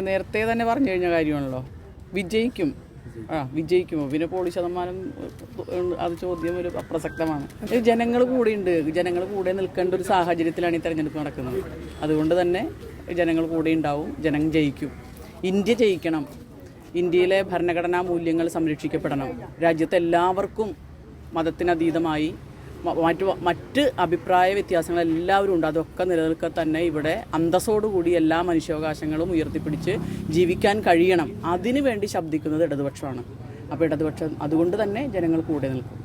നേരത്തെ തന്നെ പറഞ്ഞു കഴിഞ്ഞ കാര്യമാണല്ലോ, വിജയിക്കും. വിജയിക്കുമോ? പിന്നെ പോളിംഗ് ശതമാനം അത് ചോദ്യം ഒരു അപ്രസക്തമാണ്. ജനങ്ങൾ കൂടെയുണ്ട്, ജനങ്ങൾ കൂടെ നിൽക്കേണ്ട ഒരു സാഹചര്യത്തിലാണ് ഈ തെരഞ്ഞെടുപ്പ് നടക്കുന്നത്. അതുകൊണ്ട് തന്നെ ജനങ്ങൾ കൂടെ ഉണ്ടാവും, ജനം ജയിക്കും. ഇന്ത്യ ജയിക്കണം, ഇന്ത്യയിലെ ഭരണഘടനാ മൂല്യങ്ങൾ സംരക്ഷിക്കപ്പെടണം, രാജ്യത്തെ എല്ലാവർക്കും മതത്തിനതീതമായി മറ്റ് അഭിപ്രായ വ്യത്യാസങ്ങൾ എല്ലാവരും ഉണ്ട്, അതൊക്കെ നിലനിൽക്കെ തന്നെ ഇവിടെ അന്തസ്സോടുകൂടി എല്ലാ മനുഷ്യാവകാശങ്ങളും ഉയർത്തിപ്പിടിച്ച് ജീവിക്കാൻ കഴിയണം. അതിനു വേണ്ടി ശബ്ദിക്കുന്നത് ഇടതുപക്ഷമാണ്. അപ്പോൾ ഇടതുപക്ഷം അതുകൊണ്ട് തന്നെ ജനങ്ങൾ കൂടെ നിൽക്കും.